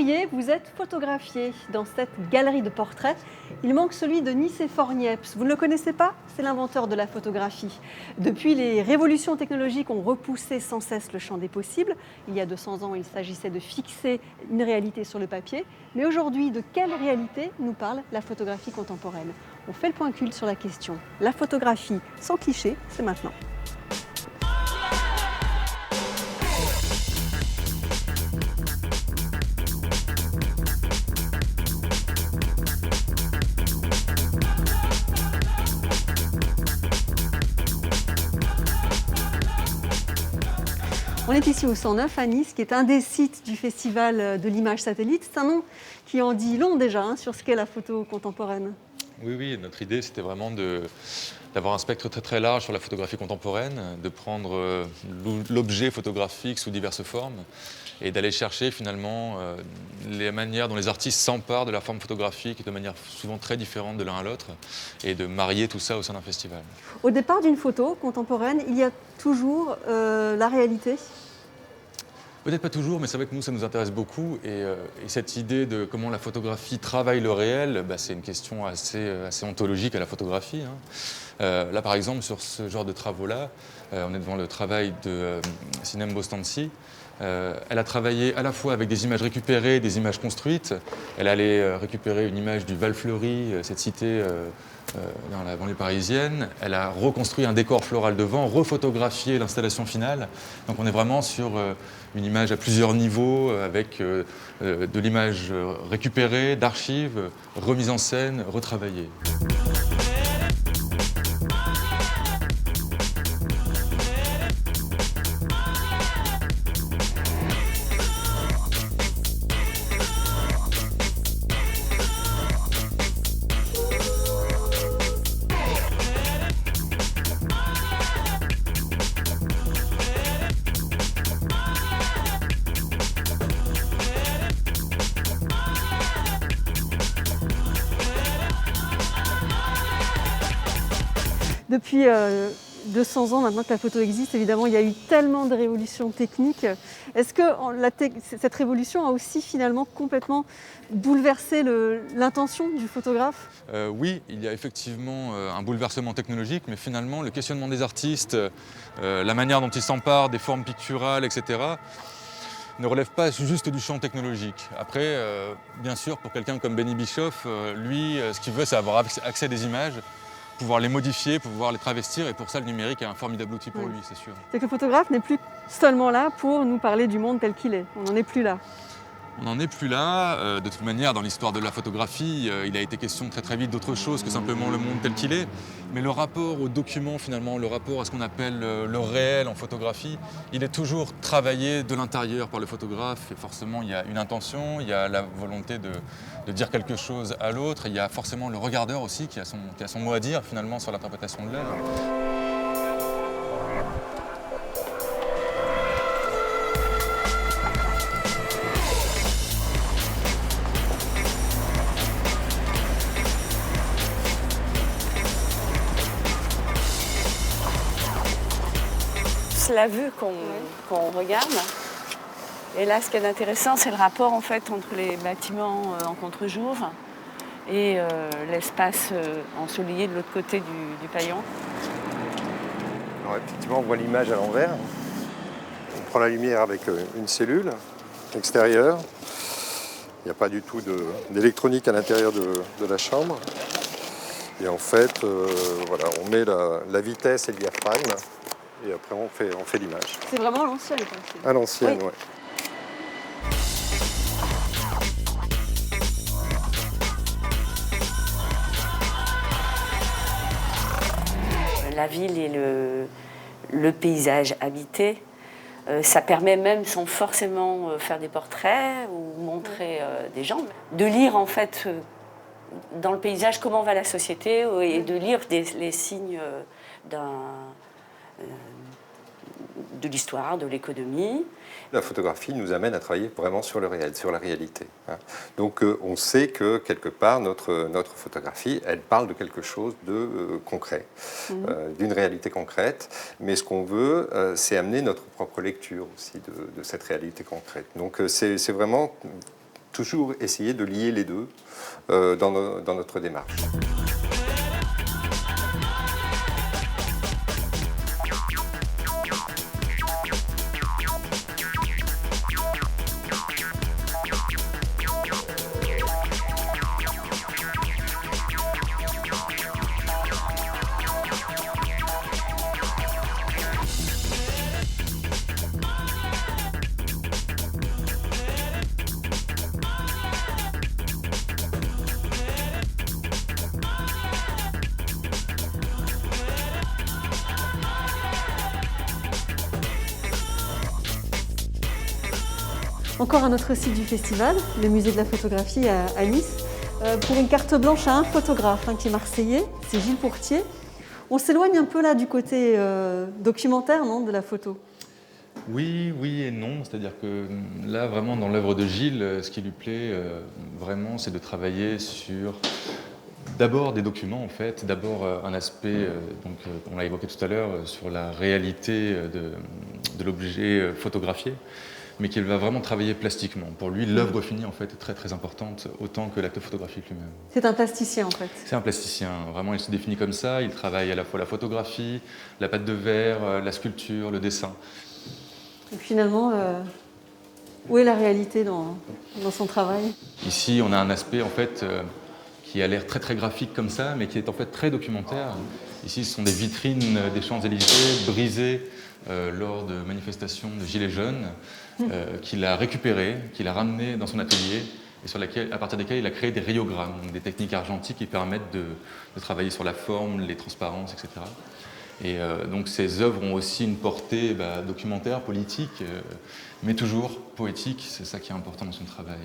voyez, vous êtes photographié dans cette galerie de portraits. Il manque celui de Nicéphore Niepce. Vous ne le connaissez pas? C'est l'inventeur de la photographie. Depuis, les révolutions technologiques ont repoussé sans cesse le champ des possibles. Il y a 200 ans, il s'agissait de fixer une réalité sur le papier. Mais aujourd'hui, de quelle réalité nous parle la photographie contemporaine? On fait le point culte sur la question. La photographie sans cliché, c'est maintenant. On est ici au 109 à Nice, qui est un des sites du Festival de l'image satellite. C'est un nom qui en dit long déjà sur ce qu'est la photo contemporaine. Oui, notre idée c'était vraiment d'avoir un spectre très très large sur la photographie contemporaine, de prendre l'objet photographique sous diverses formes et d'aller chercher finalement les manières dont les artistes s'emparent de la forme photographique de manière souvent très différente de l'un à l'autre et de marier tout ça au sein d'un festival. Au départ d'une photo contemporaine, il y a toujours la réalité. Peut-être pas toujours, mais c'est vrai que nous, ça nous intéresse beaucoup. Et cette idée de comment la photographie travaille le réel, c'est une question assez ontologique à la photographie. Là, par exemple, sur ce genre de travaux-là, on est devant le travail de Sinem Bostanci. Elle a travaillé à la fois avec des images récupérées et des images construites. Elle allait récupérer une image du Val-Fleury, cette cité dans la banlieue parisienne. Elle a reconstruit un décor floral devant, refotographié l'installation finale. Donc on est vraiment sur une image à plusieurs niveaux, avec de l'image récupérée, d'archives, remise en scène, retravaillée. Depuis 200 ans maintenant que la photo existe, évidemment, il y a eu tellement de révolutions techniques. Est-ce que cette révolution a aussi finalement complètement bouleversé l'intention du photographe? Oui, il y a effectivement un bouleversement technologique, mais finalement, le questionnement des artistes, la manière dont ils s'emparent des formes picturales, etc., ne relève pas juste du champ technologique. Après, bien sûr, pour quelqu'un comme Benny Bischoff, lui, ce qu'il veut, c'est avoir accès à des images, pouvoir les modifier, pouvoir les travestir, et pour ça, le numérique est un formidable outil pour lui, c'est sûr. C'est que le photographe n'est plus seulement là pour nous parler du monde tel qu'il est. On n'en est plus là. On n'en est plus là. De toute manière, dans l'histoire de la photographie, il a été question très très vite d'autre chose que simplement le monde tel qu'il est. Mais le rapport au document, finalement, le rapport à ce qu'on appelle le réel en photographie, il est toujours travaillé de l'intérieur par le photographe. Et forcément, il y a une intention, il y a la volonté de dire quelque chose à l'autre. Il y a forcément le regardeur aussi qui a son mot à dire, finalement, sur l'interprétation de l'œuvre. La vue qu'on regarde. Et là, ce qui est intéressant, c'est le rapport en fait entre les bâtiments en contre-jour et l'espace ensoleillé de l'autre côté du paillon. Alors, effectivement, on voit l'image à l'envers. On prend la lumière avec une cellule extérieure. Il n'y a pas du tout d'électronique à l'intérieur de la chambre. Et en fait, voilà, on met la vitesse et le diaphragme. Et après, on fait l'image. C'est vraiment l'ancienne. À l'ancienne, oui. La ville et le paysage habité, ça permet même, sans forcément faire des portraits ou montrer des gens, de lire en fait dans le paysage comment va la société et de lire les signes de l'histoire, de l'économie. La photographie nous amène à travailler vraiment sur le réel, sur la réalité. Donc on sait que quelque part notre photographie, elle parle de quelque chose de concret, d'une réalité concrète, mais ce qu'on veut, c'est amener notre propre lecture aussi de cette réalité concrète. Donc c'est vraiment toujours essayer de lier les deux dans notre démarche. Encore un autre site du festival, le musée de la photographie à Nice, pour une carte blanche à un photographe qui est marseillais, c'est Gilles Pourtier. On s'éloigne un peu là du côté documentaire, non, de la photo? Oui, oui et non. C'est-à-dire que là, vraiment, dans l'œuvre de Gilles, ce qui lui plaît vraiment, c'est de travailler sur d'abord des documents, en fait. D'abord un aspect, on l'a évoqué tout à l'heure, sur la réalité de l'objet photographié, mais qu'il va vraiment travailler plastiquement. Pour lui, l'œuvre finie, en fait, est très, très importante, autant que l'acte photographique lui-même. C'est un plasticien, en fait. C'est un plasticien. Vraiment, il se définit comme ça. Il travaille à la fois la photographie, la pâte de verre, la sculpture, le dessin. Et finalement, où est la réalité dans son travail? Ici, on a un aspect, en fait, qui a l'air très, très graphique comme ça, mais qui est en fait très documentaire. Ici, ce sont des vitrines des Champs-Élysées brisées lors de manifestations de Gilets jaunes, qu'il a récupérées, qu'il a ramenées dans son atelier, et à partir desquelles il a créé des rayogrammes, donc des techniques argentiques qui permettent de travailler sur la forme, les transparences, etc. Et donc ces œuvres ont aussi une portée documentaire, politique, mais toujours poétique, c'est ça qui est important dans son travail.